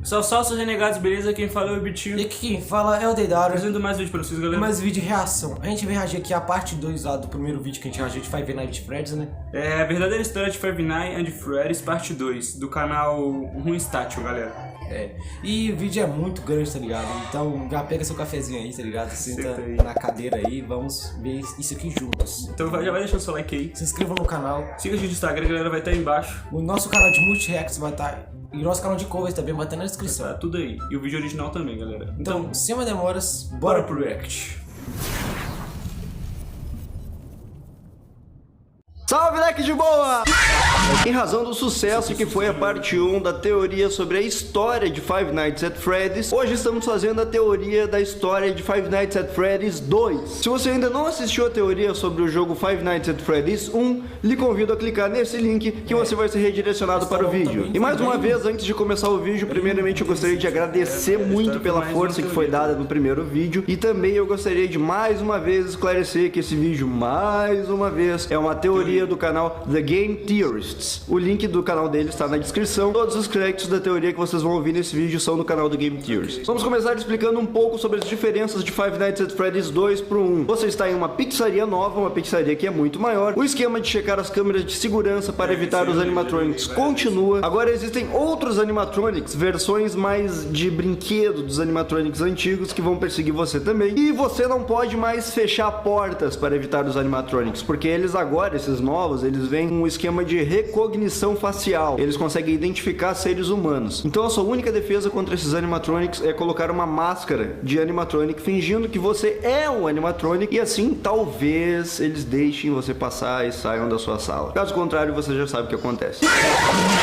Salve, renegados, beleza? Quem fala é o Bitinho. E aqui quem fala é o Deidara. Trazendo mais vídeo pra vocês, galera. Mais vídeo de reação. A gente vai reagir aqui a parte 2 lá do primeiro vídeo que a gente reagiu de Five Nights at Freddy's, né? É a verdadeira história de Five Nights at Freddy's parte 2, do canal Ruinstátil, galera. E o vídeo é muito grande, tá ligado? Então já pega seu cafezinho aí, tá ligado? Senta aí na cadeira aí, vamos ver isso aqui juntos. Então já vai deixando seu like aí. Se inscreva no canal. Siga a gente no Instagram, galera, vai estar aí embaixo. O nosso canal de multi-reacts vai estar... E o nosso canal de covers também vai estar na descrição. Tá tudo aí. E o vídeo original também, galera. Então, sem mais demoras, bora pro react. Salve, leque de boa! Em razão do sucesso que foi a parte 1 da teoria sobre a história de Five Nights at Freddy's, hoje estamos fazendo a teoria da história de Five Nights at Freddy's 2. Se você ainda não assistiu a teoria sobre o jogo Five Nights at Freddy's 1, lhe convido a clicar nesse link que você vai ser redirecionado para o vídeo. E mais uma vez, antes de começar o vídeo, primeiramente eu gostaria de agradecer muito pela força que foi dada no primeiro vídeo, e também eu gostaria de mais uma vez esclarecer que esse vídeo, mais uma vez, é uma teoria do canal The Game Theorists. O link do canal dele está na descrição. Todos os créditos da teoria que vocês vão ouvir nesse vídeo são do canal The Game Theorists. Vamos começar explicando um pouco sobre as diferenças de Five Nights at Freddy's 2 pro 1. Você está em uma pizzaria nova, uma pizzaria que é muito maior. O esquema de checar as câmeras de segurança para evitar os animatronics continua. Agora existem outros animatronics, versões mais de brinquedo dos animatronics antigos que vão perseguir você também. E você não pode mais fechar portas para evitar os animatronics, porque eles agora, esses novos, eles vêm com um esquema de recognição facial. Eles conseguem identificar seres humanos. Então a sua única defesa contra esses animatronics é colocar uma máscara de animatronic fingindo que você é um animatronic, e assim talvez eles deixem você passar e saiam da sua sala. Caso contrário, você já sabe o que acontece.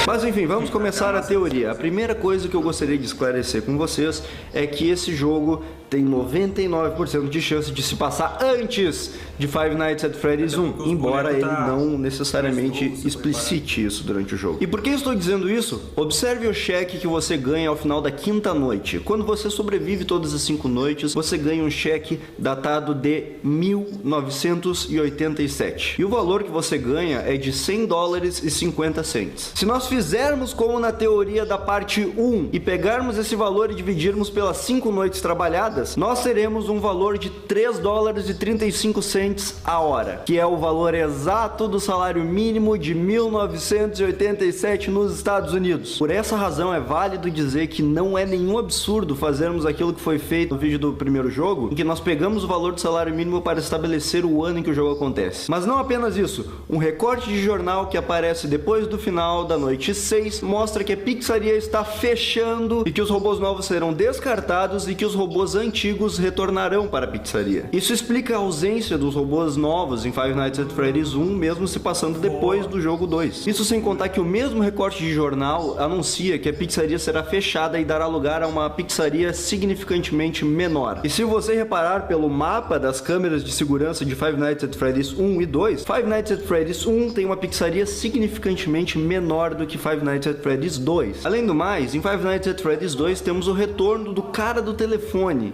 Mas enfim, vamos começar a teoria. A primeira coisa que eu gostaria de esclarecer com vocês é que esse jogo tem 99% de chance de se passar antes de Five Nights at Freddy's 1, embora ele não necessariamente explicite isso durante o jogo. E por que estou dizendo isso? Observe o cheque que você ganha ao final da quinta noite. Quando você sobrevive todas as 5 noites, você ganha um cheque datado de 1987. E o valor que você ganha é de $100,50. Se nós fizermos como na teoria da parte 1 e pegarmos esse valor e dividirmos pelas 5 noites trabalhadas, nós teremos um valor de $3,35 a hora, que é o valor exato do salário mínimo de 1987 nos Estados Unidos. Por essa razão é válido dizer que não é nenhum absurdo fazermos aquilo que foi feito no vídeo do primeiro jogo, em que nós pegamos o valor do salário mínimo para estabelecer o ano em que o jogo acontece. Mas não apenas isso, um recorte de jornal que aparece depois do final da noite 6 mostra que a pizzaria está fechando e que os robôs novos serão descartados e que os robôs antigos retornarão para a pizzaria. Isso explica a ausência dos robôs novos em Five Nights at Freddy's 1, mesmo se passando depois do jogo 2. Isso sem contar que o mesmo recorte de jornal anuncia que a pizzaria será fechada e dará lugar a uma pizzaria significantemente menor. E se você reparar pelo mapa das câmeras de segurança de Five Nights at Freddy's 1 e 2, Five Nights at Freddy's 1 tem uma pizzaria significantemente menor do que Five Nights at Freddy's 2. Além do mais, em Five Nights at Freddy's 2 temos o retorno do cara do telefone,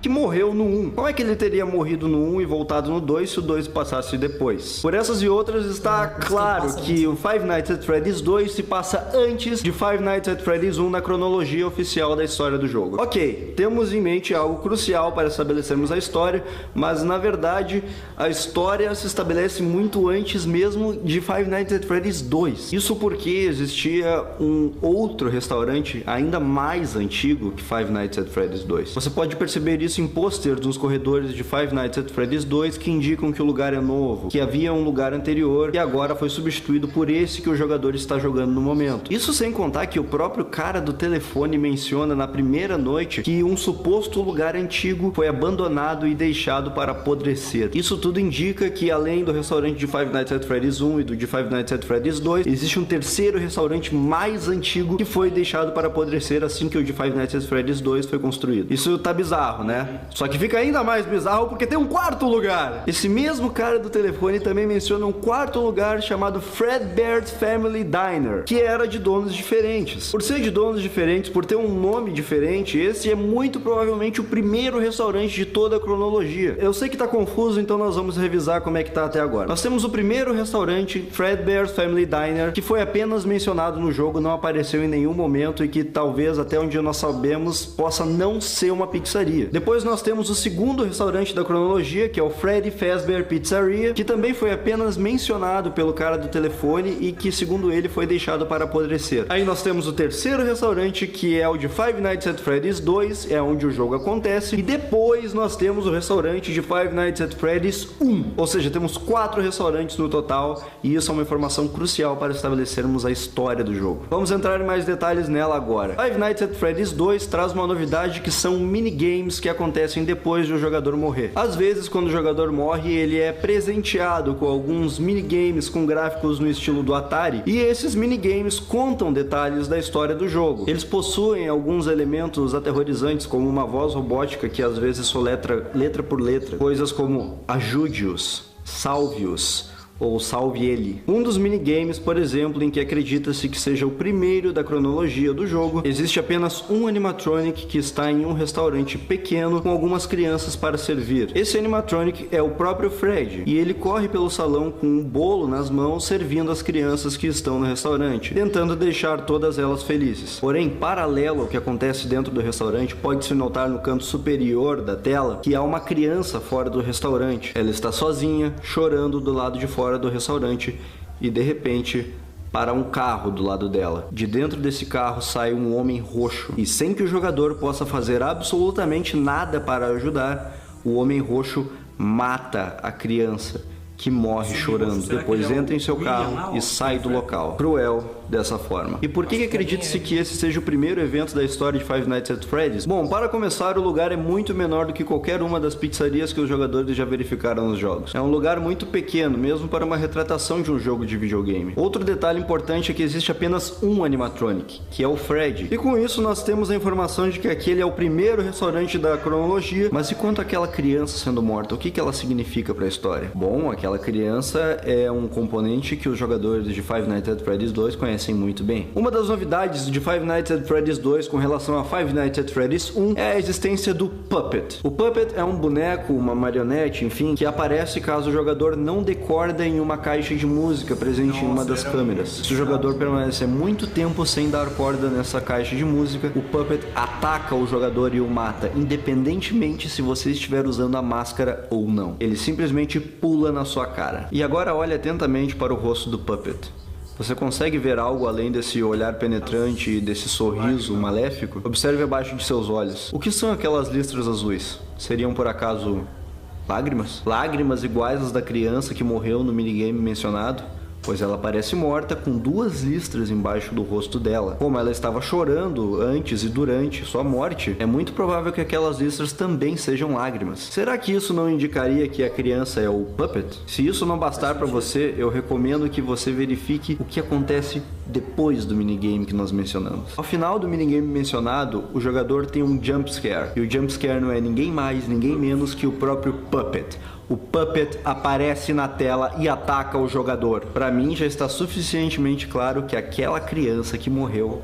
que morreu no 1. Como é que ele teria morrido no 1 e voltado no 2 se o 2 passasse depois? Por essas e outras está claro que o Five Nights at Freddy's 2 se passa antes de Five Nights at Freddy's 1 na cronologia oficial da história do jogo. Ok, temos em mente algo crucial para estabelecermos a história, mas na verdade a história se estabelece muito antes mesmo de Five Nights at Freddy's 2. Isso porque existia um outro restaurante ainda mais antigo que Five Nights at Freddy's 2. Você pode perceber isso em pôsteres nos corredores de Five Nights at Freddy's 2 que indicam que o lugar é novo, que havia um lugar anterior e agora foi substituído por esse que o jogador está jogando no momento. Isso sem contar que o próprio cara do telefone menciona na primeira noite que um suposto lugar antigo foi abandonado e deixado para apodrecer. Isso tudo indica que além do restaurante de Five Nights at Freddy's 1 e do de Five Nights at Freddy's 2, existe um terceiro restaurante mais antigo que foi deixado para apodrecer assim que o de Five Nights at Freddy's 2 foi construído. Isso tá bizarro bizarro, né? Só que fica ainda mais bizarro porque tem um quarto lugar. Esse mesmo cara do telefone também menciona um quarto lugar chamado Fredbear's Family Diner, que era de donos diferentes. Por ser de donos diferentes, por ter um nome diferente, esse é muito provavelmente o primeiro restaurante de toda a cronologia. Eu sei que tá confuso, então nós vamos revisar como é que tá até agora. Nós temos o primeiro restaurante, Fredbear's Family Diner, que foi apenas mencionado no jogo, não apareceu em nenhum momento e que talvez, até onde nós sabemos, possa não ser uma pizzaria. Depois nós temos o segundo restaurante da cronologia, que é o Freddy Fazbear Pizzeria, que também foi apenas mencionado pelo cara do telefone e que, segundo ele, foi deixado para apodrecer. Aí nós temos o terceiro restaurante, que é o de Five Nights at Freddy's 2, é onde o jogo acontece, e depois nós temos o restaurante de Five Nights at Freddy's 1, ou seja, temos 4 restaurantes no total, e isso é uma informação crucial para estabelecermos a história do jogo. Vamos entrar em mais detalhes nela agora. Five Nights at Freddy's 2 traz uma novidade que são minigames que acontecem depois de o jogador morrer. Às vezes, quando o jogador morre, ele é presenteado com alguns minigames com gráficos no estilo do Atari, e esses minigames contam detalhes da história do jogo. Eles possuem alguns elementos aterrorizantes, como uma voz robótica que às vezes soletra letra por letra, coisas como ajude-os, salve-os, ou salve ele. Um dos minigames, por exemplo, em que acredita-se que seja o primeiro da cronologia do jogo, existe apenas um animatronic que está em um restaurante pequeno com algumas crianças para servir. Esse animatronic é o próprio Fred, e ele corre pelo salão com um bolo nas mãos servindo as crianças que estão no restaurante, tentando deixar todas elas felizes. Porém, paralelo ao que acontece dentro do restaurante, pode-se notar no canto superior da tela que há uma criança fora do restaurante. Ela está sozinha, chorando do lado de fora do restaurante, e de repente para um carro do lado dela. De dentro desse carro sai um homem roxo, e sem que o jogador possa fazer absolutamente nada para ajudar, o homem roxo mata a criança, que morre chorando. Depois entra em seu carro e sai do local. Cruel dessa forma. E por que acredita-se que esse seja o primeiro evento da história de Five Nights at Freddy's? Bom, para começar, o lugar é muito menor do que qualquer uma das pizzarias que os jogadores já verificaram nos jogos. É um lugar muito pequeno, mesmo para uma retratação de um jogo de videogame. Outro detalhe importante é que existe apenas um animatronic, que é o Fred. E com isso nós temos a informação de que aquele é o primeiro restaurante da cronologia, mas e quanto àquela criança sendo morta? O que ela significa para a história? Bom, aquela criança é um componente que os jogadores de Five Nights at Freddy's 2 conhecem muito bem. Uma das novidades de Five Nights at Freddy's 2 com relação a Five Nights at Freddy's 1 é a existência do Puppet. O Puppet é um boneco, uma marionete, enfim, que aparece caso o jogador não dê corda em uma caixa de música presente em uma das câmeras. Se o jogador permanecer muito tempo sem dar corda nessa caixa de música, o Puppet ataca o jogador e o mata, independentemente se você estiver usando a máscara ou não. Ele simplesmente pula na sua cara. E agora olhe atentamente para o rosto do Puppet. Você consegue ver algo além desse olhar penetrante e desse sorriso maléfico? Observe abaixo de seus olhos. O que são aquelas listras azuis? Seriam por acaso lágrimas? Lágrimas iguais às da criança que morreu no minigame mencionado? Pois ela parece morta com 2 listras embaixo do rosto dela. Como ela estava chorando antes e durante sua morte, é muito provável que aquelas listras também sejam lágrimas. Será que isso não indicaria que a criança é o Puppet? Se isso não bastar para você, eu recomendo que você verifique o que acontece depois do minigame que nós mencionamos. Ao final do minigame mencionado, o jogador tem um jump scare, e o jump scare não é ninguém mais, ninguém menos que o próprio Puppet. O Puppet aparece na tela e ataca o jogador. Para mim já está suficientemente claro que aquela criança que morreu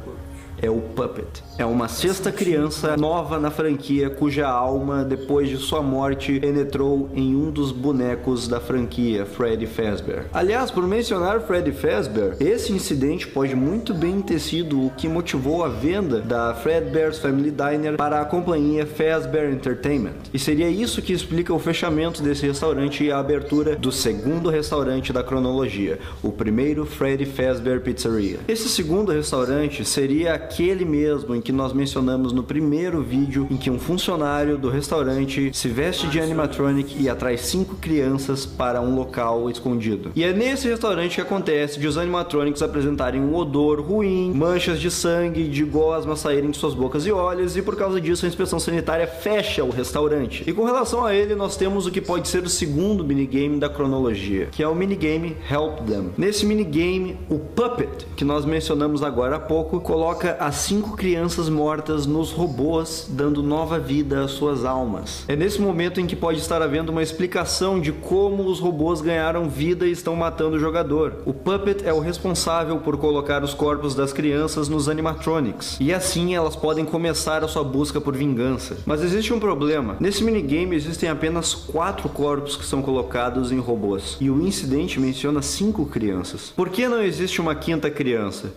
é o Puppet. É uma 6ª criança nova na franquia, cuja alma, depois de sua morte, penetrou em um dos bonecos da franquia, Freddy Fazbear. Aliás, por mencionar Freddy Fazbear, esse incidente pode muito bem ter sido o que motivou a venda da Fredbear's Family Diner para a companhia Fazbear Entertainment. E seria isso que explica o fechamento desse restaurante e a abertura do segundo restaurante da cronologia, o primeiro Freddy Fazbear Pizzeria. Esse segundo restaurante seria aquele mesmo em que nós mencionamos no primeiro vídeo, em que um funcionário do restaurante se veste de animatronic e atrai 5 crianças para um local escondido. E é nesse restaurante que acontece de os animatronics apresentarem um odor ruim, manchas de sangue, de gosma saírem de suas bocas e olhos, e por causa disso a inspeção sanitária fecha o restaurante. E com relação a ele, nós temos o que pode ser o segundo minigame da cronologia, que é o minigame Help Them. Nesse minigame, o Puppet, que nós mencionamos agora há pouco, coloca as 5 crianças mortas nos robôs, dando nova vida às suas almas. É nesse momento em que pode estar havendo uma explicação de como os robôs ganharam vida e estão matando o jogador. O Puppet é o responsável por colocar os corpos das crianças nos animatronics, e assim elas podem começar a sua busca por vingança. Mas existe um problema. Nesse minigame existem apenas 4 corpos que são colocados em robôs, e o incidente menciona 5 crianças. Por que não existe uma 5ª criança?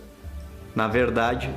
Na verdade,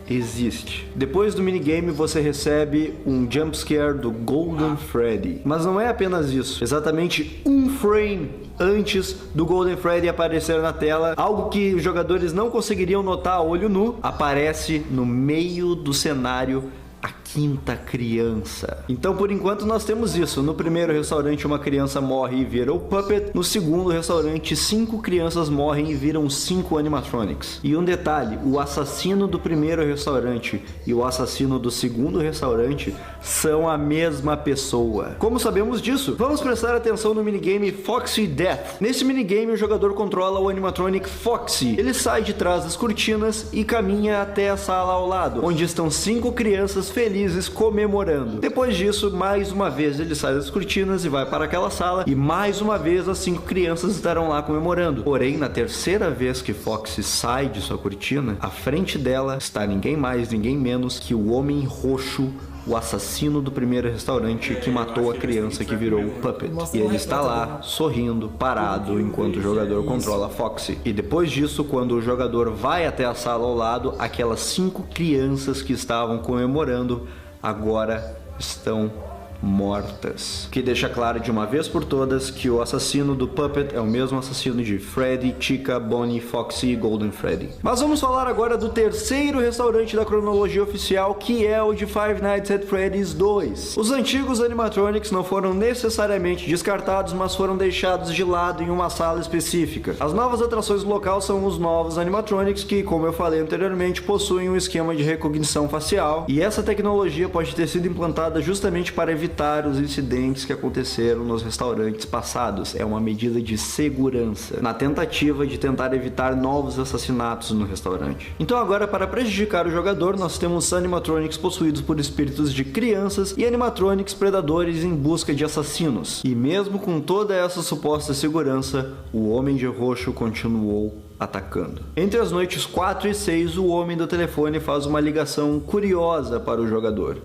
existe. Depois do minigame você recebe um jumpscare do Golden Freddy. Mas não é apenas isso. Exatamente um frame antes do Golden Freddy aparecer na tela, algo que os jogadores não conseguiriam notar a olho nu, aparece no meio do cenário a 5ª criança. Então, por enquanto, nós temos isso. No primeiro restaurante, uma criança morre e vira o Puppet. No segundo restaurante, 5 crianças morrem e viram 5 animatronics. E um detalhe, o assassino do primeiro restaurante e o assassino do segundo restaurante são a mesma pessoa. Como sabemos disso? Vamos prestar atenção no minigame Foxy Death. Nesse minigame, o jogador controla o animatronic Foxy. Ele sai de trás das cortinas e caminha até a sala ao lado, onde estão 5 crianças felizes comemorando. Depois disso, mais uma vez ele sai das cortinas e vai para aquela sala, e mais uma vez as 5 crianças estarão lá comemorando. Porém, na terceira vez que Foxy sai de sua cortina, à frente dela está ninguém mais, ninguém menos que o Homem Roxo, o assassino do primeiro restaurante que matou a criança que virou o Puppet. E ele está lá, sorrindo, parado, enquanto o jogador controla Foxy. E depois disso, quando o jogador vai até a sala ao lado, aquelas 5 crianças que estavam comemorando agora estão mortas. O que deixa claro de uma vez por todas que o assassino do Puppet é o mesmo assassino de Freddy, Chica, Bonnie, Foxy e Golden Freddy. Mas vamos falar agora do terceiro restaurante da cronologia oficial, que é o de Five Nights at Freddy's 2. Os antigos animatronics não foram necessariamente descartados, mas foram deixados de lado em uma sala específica. As novas atrações do local são os novos animatronics que, como eu falei anteriormente, possuem um esquema de recognição facial, e essa tecnologia pode ter sido implantada justamente para evitar os incidentes que aconteceram nos restaurantes passados. É uma medida de segurança, na tentativa de tentar evitar novos assassinatos no restaurante. Então agora, para prejudicar o jogador, nós temos animatronics possuídos por espíritos de crianças e animatronics predadores em busca de assassinos. E mesmo com toda essa suposta segurança, o Homem de Roxo continuou atacando. Entre as noites 4 e 6, o homem do telefone faz uma ligação curiosa para o jogador.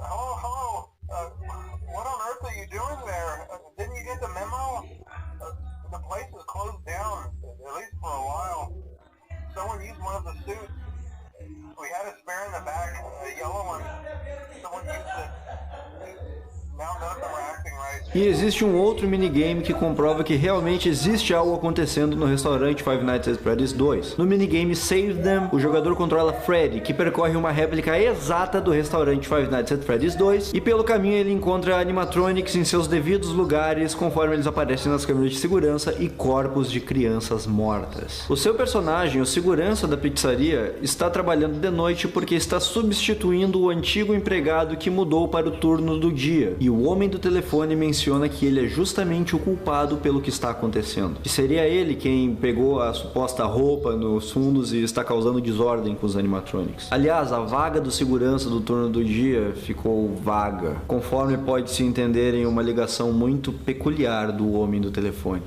E existe um outro minigame que comprova que realmente existe algo acontecendo no restaurante Five Nights at Freddy's 2. No minigame Save Them, o jogador controla Freddy, que percorre uma réplica exata do restaurante Five Nights at Freddy's 2, e pelo caminho ele encontra animatronics em seus devidos lugares conforme eles aparecem nas câmeras de segurança e corpos de crianças mortas. O seu personagem, o segurança da pizzaria, está trabalhando de noite porque está substituindo o antigo empregado que mudou para o turno do dia, e o homem do telefone menciona que ele é justamente o culpado pelo que está acontecendo. E seria ele quem pegou a suposta roupa nos fundos e está causando desordem com os animatronics. Aliás, a vaga do segurança do turno do dia ficou vaga, conforme pode se entender em uma ligação muito peculiar do homem do telefone.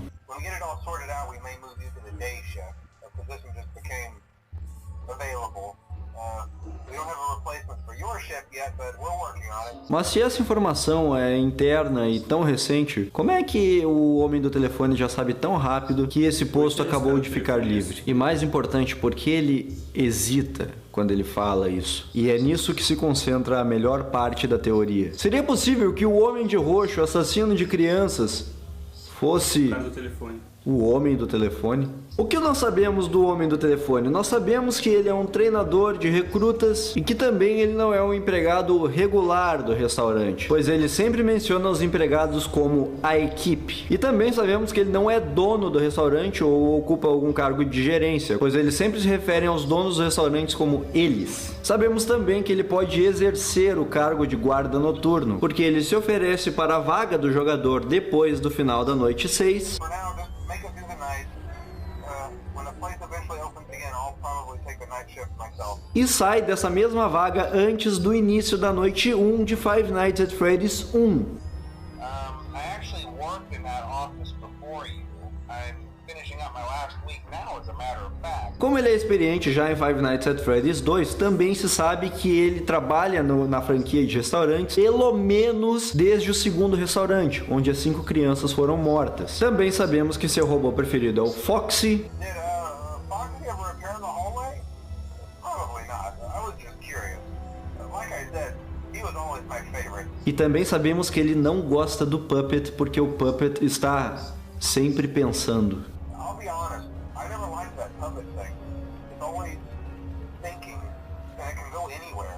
Mas se essa informação é interna e tão recente, como é que o homem do telefone já sabe tão rápido que esse posto acabou de ficar livre? E mais importante, porque ele hesita quando ele fala isso. E é nisso que se concentra a melhor parte da teoria. Seria possível que o Homem de Roxo, assassino de crianças, fosse o Homem do Telefone? O que nós sabemos do Homem do Telefone? Nós sabemos que ele é um treinador de recrutas e que também ele não é um empregado regular do restaurante, pois ele sempre menciona os empregados como a equipe. E também sabemos que ele não é dono do restaurante ou ocupa algum cargo de gerência, pois eles sempre se referem aos donos dos restaurantes como eles. Sabemos também que ele pode exercer o cargo de guarda noturno, porque ele se oferece para a vaga do jogador depois do final da noite 6. When the place eventually opens again, I'll probably take a night shift e sai dessa mesma vaga antes do início da noite 1 de Five Nights at Freddy's 1. Como ele é experiente já em Five Nights at Freddy's 2, também se sabe que ele trabalha na franquia de restaurantes, pelo menos desde o segundo restaurante, onde as 5 crianças foram mortas. Também sabemos que seu robô preferido é o Foxy. E também sabemos que ele não gosta do Puppet porque o Puppet está sempre pensando.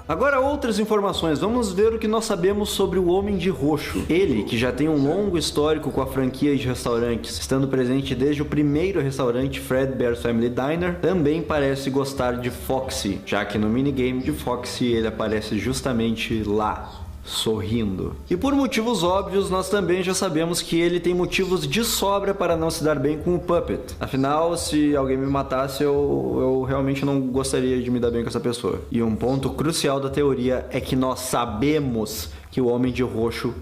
Agora outras informações, vamos ver o que nós sabemos sobre o Homem de Roxo. Ele, que já tem um longo histórico com a franquia de restaurantes, estando presente desde o primeiro restaurante Fredbear's Family Diner, também parece gostar de Foxy, já que no minigame de Foxy ele aparece justamente lá, sorrindo. E por motivos óbvios, nós também já sabemos que ele tem motivos de sobra para não se dar bem com o Puppet. Afinal, se alguém me matasse, eu realmente não gostaria de me dar bem com essa pessoa. E um ponto crucial da teoria é que nós sabemos que o Homem de Roxo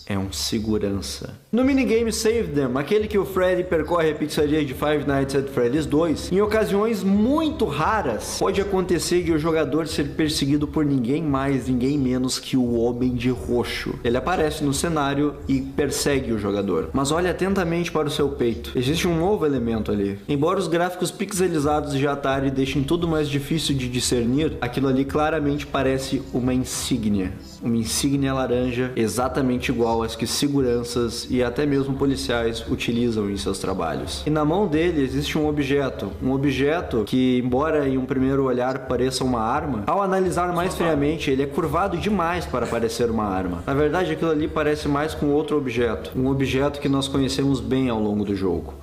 é um segurança. No minigame Save Them, aquele que o Freddy percorre a pizzaria de Five Nights at Freddy's 2, em ocasiões muito raras, pode acontecer de o jogador ser perseguido por ninguém mais, ninguém menos que o Homem de Roxo. Ele aparece no cenário e persegue o jogador. Mas olhe atentamente para o seu peito. Existe um novo elemento ali. Embora os gráficos pixelizados de Atari deixem tudo mais difícil de discernir, aquilo ali claramente parece uma insígnia. Uma insígnia laranja exatamente igual às que seguranças e até mesmo policiais utilizam em seus trabalhos. E na mão dele existe um objeto que, embora em um primeiro olhar pareça uma arma, ao analisar mais friamente ele é curvado demais para parecer uma arma. Na verdade, aquilo ali parece mais com outro objeto, um objeto que nós conhecemos bem ao longo do jogo,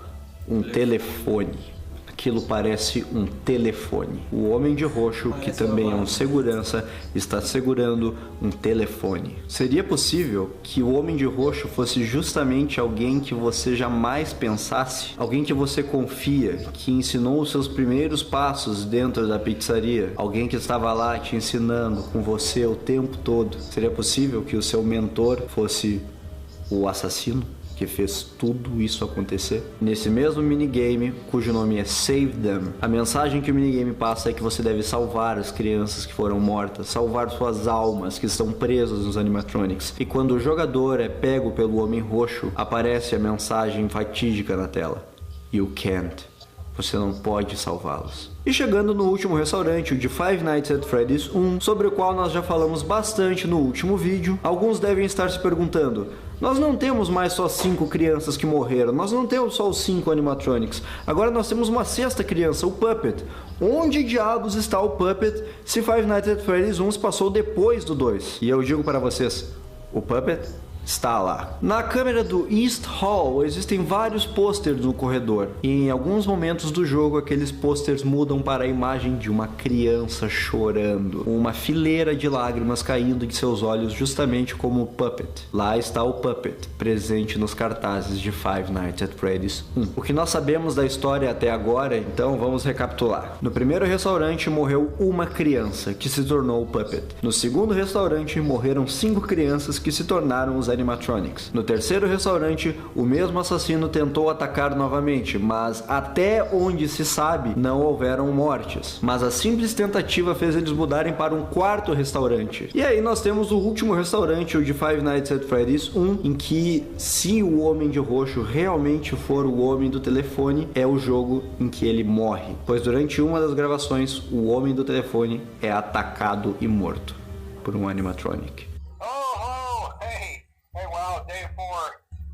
um telefone. Aquilo parece um telefone. O Homem de Roxo, que também é um segurança, está segurando um telefone. Seria possível que o Homem de Roxo fosse justamente alguém que você jamais pensasse? Alguém que você confia, que ensinou os seus primeiros passos dentro da pizzaria? Alguém que estava lá te ensinando com você o tempo todo? Seria possível que o seu mentor fosse o assassino que fez tudo isso acontecer? Nesse mesmo minigame, cujo nome é Save Them, a mensagem que o minigame passa é que você deve salvar as crianças que foram mortas, salvar suas almas que estão presas nos animatronics. E quando o jogador é pego pelo Homem Roxo, aparece a mensagem fatídica na tela: You can't. Você não pode salvá-los. E chegando no último restaurante, o de Five Nights at Freddy's 1, sobre o qual nós já falamos bastante no último vídeo, alguns devem estar se perguntando: nós não temos mais só 5 crianças que morreram, nós não temos só os 5 animatronics, agora nós temos uma 6ª criança, o Puppet. Onde diabos está o Puppet se Five Nights at Freddy's 1 se passou depois do 2? E eu digo para vocês, o Puppet está lá. Na câmera do East Hall existem vários posters no corredor, e em alguns momentos do jogo aqueles posters mudam para a imagem de uma criança chorando, uma fileira de lágrimas caindo de seus olhos, justamente como o Puppet. Lá está o Puppet, presente nos cartazes de Five Nights at Freddy's 1. O que nós sabemos da história até agora, então vamos recapitular. No primeiro restaurante morreu uma criança, que se tornou o Puppet. No segundo restaurante morreram 5 crianças que se tornaram os animatronics. No terceiro restaurante, o mesmo assassino tentou atacar novamente, mas até onde se sabe, não houveram mortes. Mas a simples tentativa fez eles mudarem para um quarto restaurante. E aí nós temos o último restaurante, o de Five Nights at Freddy's 1, em que, se o Homem de Roxo realmente for o homem do telefone, é o jogo em que ele morre. Pois durante uma das gravações, o homem do telefone é atacado e morto por um animatronic. Day 4,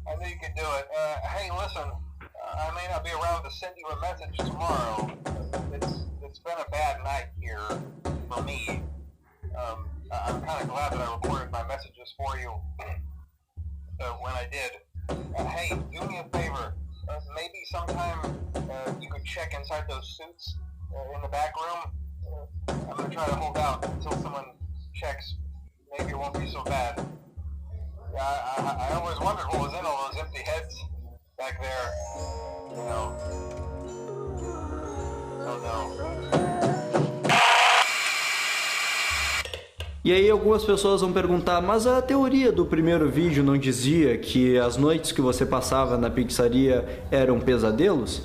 I knew you could do it. Hey, listen, I may not be around to send you a message tomorrow. It's been a bad night here for me. I'm kind of glad that I recorded my messages for you when I did. Hey, do me a favor. Maybe sometime you could check inside those suits in the back room. I'm going to try to hold out until someone checks. Maybe it won't be so bad. I always wondered what was in all those empty heads back there, you know. Oh no. E aí algumas pessoas vão perguntar, mas a teoria do primeiro vídeo não dizia que as noites que você passava na pizzaria eram pesadelos?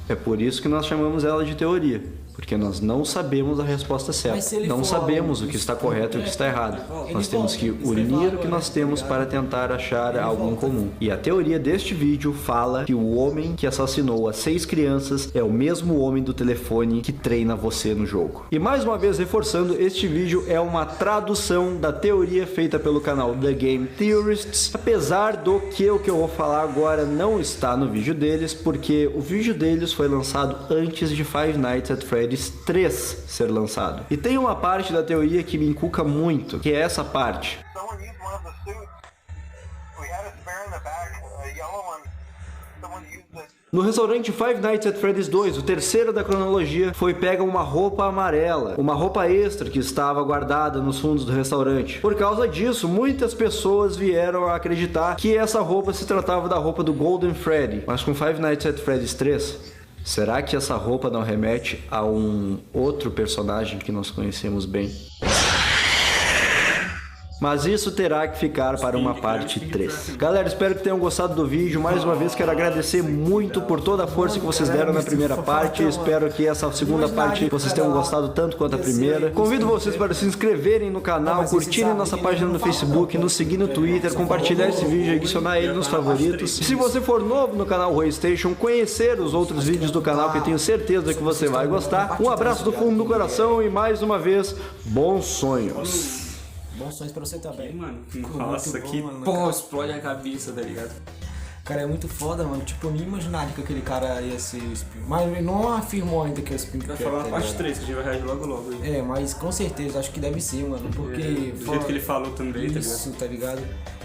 É por isso que nós chamamos ela de teoria, porque nós não sabemos a resposta certa, não sabemos o que está correto e o que está errado. Nós temos que unir o que nós temos para tentar achar algo em comum. E a teoria deste vídeo fala que o homem que assassinou as 6 crianças é o mesmo homem do telefone que treina você no jogo. E mais uma vez reforçando, este vídeo é uma tradução da teoria feita pelo canal The Game Theorists, apesar do que o que eu vou falar agora não está no vídeo deles, porque o vídeo deles foi lançado antes de Five Nights at Freddy's 3 ser lançado. E tem uma parte da teoria que me encuca muito, que é essa parte. Someone used one of the suits. We had a spare in the back, a yellow one. Someone used it. No restaurante Five Nights at Freddy's 2, o terceiro da cronologia, foi pega uma roupa amarela, uma roupa extra que estava guardada nos fundos do restaurante. Por causa disso, muitas pessoas vieram a acreditar que essa roupa se tratava da roupa do Golden Freddy. Mas com Five Nights at Freddy's 3, será que essa roupa não remete a um outro personagem que nós conhecemos bem? Mas isso terá que ficar para uma parte 3. Galera, espero que tenham gostado do vídeo. Mais uma vez quero agradecer muito por toda a força que vocês deram na primeira parte. Espero que essa segunda parte vocês tenham gostado tanto quanto a primeira. Convido vocês para se inscreverem no canal, curtirem nossa página no Facebook, nos seguir no Twitter, compartilhar esse vídeo e adicionar ele nos favoritos. E se você for novo no canal Roystation, conhecer os outros vídeos do canal, que eu tenho certeza que você vai gostar. Um abraço do fundo do coração e mais uma vez, bons sonhos. Bons sonhos pra você também. Mano, Ficou nossa, muito bom, que mano, porra, cara. explode a cabeça, tá ligado? Cara, é muito foda, mano. Tipo, eu nem imaginaria que aquele cara ia ser o Spring. Mas ele não afirmou ainda que é o Springtrap. Vai falar na tá parte ligado? 3, que a gente vai reagir logo aí. É, mas com certeza, acho que deve ser, mano. Porque. Do jeito que ele falou também, tá ligado? Isso, tá ligado?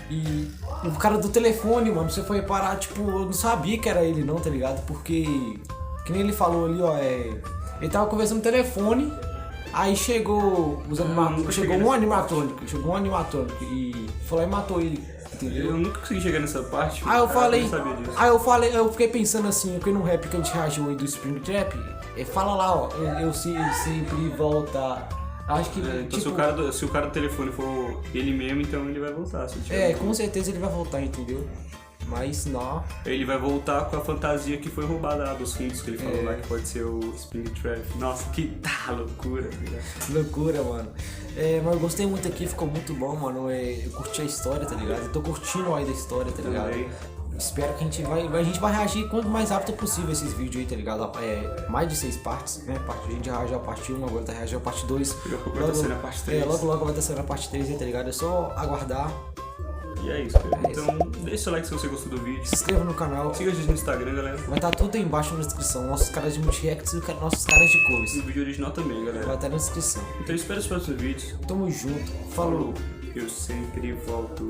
E o cara do telefone, mano, você foi reparar, tipo, eu não sabia que era ele não, tá ligado? Porque, que nem ele falou ali, ó, ele tava conversando no telefone, aí chegou chegou um animatrônico e foi lá e matou ele, entendeu? Eu nunca consegui chegar nessa parte. Aí eu cara, falei, não sabia disso. eu fiquei pensando assim, porque no rap que a gente reagiu aí do Springtrap, fala lá, ó, eu sempre volta. Acho que, Então tipo, se o cara do telefone for ele mesmo, então ele vai voltar. Se tiver com certeza ele vai voltar, entendeu? Mas não. Ele vai voltar com a fantasia que foi roubada lá dos fundos que ele falou lá, que pode ser o Springtrap. Nossa, que loucura, tá ligado? Loucura, mano. Mas eu gostei muito aqui, ficou muito bom, mano. Eu curti a história, tá ligado? Eu tô curtindo aí da história, tá ligado? Também. Espero que a gente vai reagir quanto mais rápido possível esses vídeos aí, tá ligado? Mais de 6 partes, né? A gente já reagiu a parte 1, agora tá reagindo a parte 2. Daqui a pouco vai estar sendo a parte 3. Logo vai estar sendo a parte 3 aí, tá ligado? É só aguardar. E é isso, cara. Então, deixa seu like se você gostou do vídeo. Se inscreva no canal. Siga a gente no Instagram, galera. Vai estar tudo aí embaixo na descrição. Nossos caras de multi-reacts e nossos caras de cores. E o vídeo original também, Vai galera. estar na descrição. Então, espera os próximos vídeos. Tamo junto. Falou. Eu sempre volto.